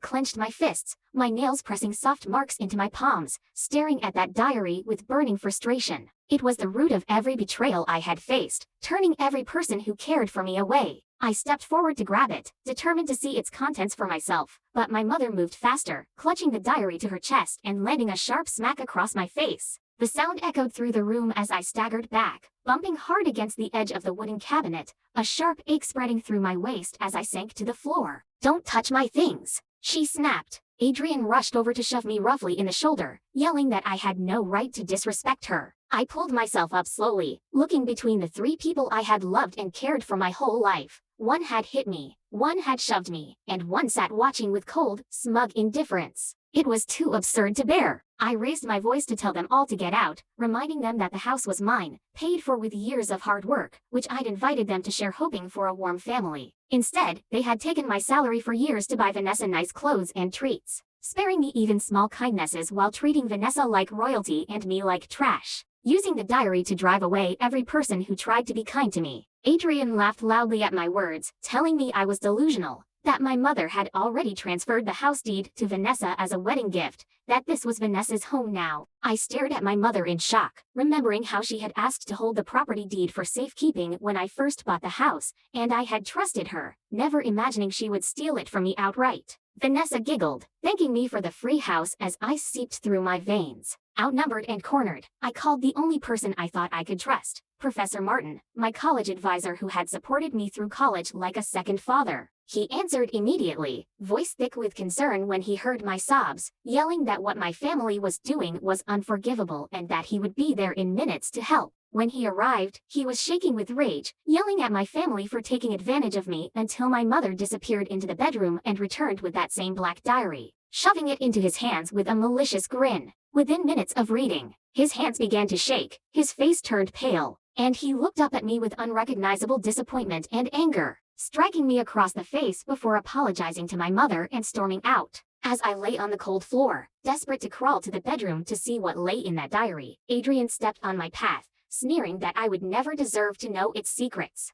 clenched my fists, my nails pressing soft marks into my palms, staring at that diary with burning frustration. It was the root of every betrayal I had faced, turning every person who cared for me away. I stepped forward to grab it, determined to see its contents for myself, but my mother moved faster, clutching the diary to her chest and landing a sharp smack across my face. The sound echoed through the room as I staggered back, bumping hard against the edge of the wooden cabinet, a sharp ache spreading through my waist as I sank to the floor. "Don't touch my things!" she snapped. Adrian rushed over to shove me roughly in the shoulder, yelling that I had no right to disrespect her. I pulled myself up slowly, looking between the three people I had loved and cared for my whole life. One had hit me, one had shoved me, and one sat watching with cold, smug indifference. It was too absurd to bear. I raised my voice to tell them all to get out, reminding them that the house was mine, paid for with years of hard work, which I'd invited them to share hoping for a warm family. Instead, they had taken my salary for years to buy Vanessa nice clothes and treats, sparing me even small kindnesses while treating Vanessa like royalty and me like trash. Using the diary to drive away every person who tried to be kind to me. Adrian laughed loudly at my words, telling me I was delusional, that my mother had already transferred the house deed to Vanessa as a wedding gift, that this was Vanessa's home now. I stared at my mother in shock, remembering how she had asked to hold the property deed for safekeeping when I first bought the house, and I had trusted her, never imagining she would steal it from me outright. Vanessa giggled, thanking me for the free house as ice seeped through my veins. Outnumbered and cornered, I called the only person I thought I could trust, Professor Martin, my college advisor who had supported me through college like a second father. He answered immediately, voice thick with concern when he heard my sobs, yelling that what my family was doing was unforgivable and that he would be there in minutes to help. When he arrived, he was shaking with rage, yelling at my family for taking advantage of me until my mother disappeared into the bedroom and returned with that same black diary, shoving it into his hands with a malicious grin. Within minutes of reading, his hands began to shake, his face turned pale, and he looked up at me with unrecognizable disappointment and anger, striking me across the face before apologizing to my mother and storming out. As I lay on the cold floor, desperate to crawl to the bedroom to see what lay in that diary, Adrian stepped on my path, sneering that I would never deserve to know its secrets.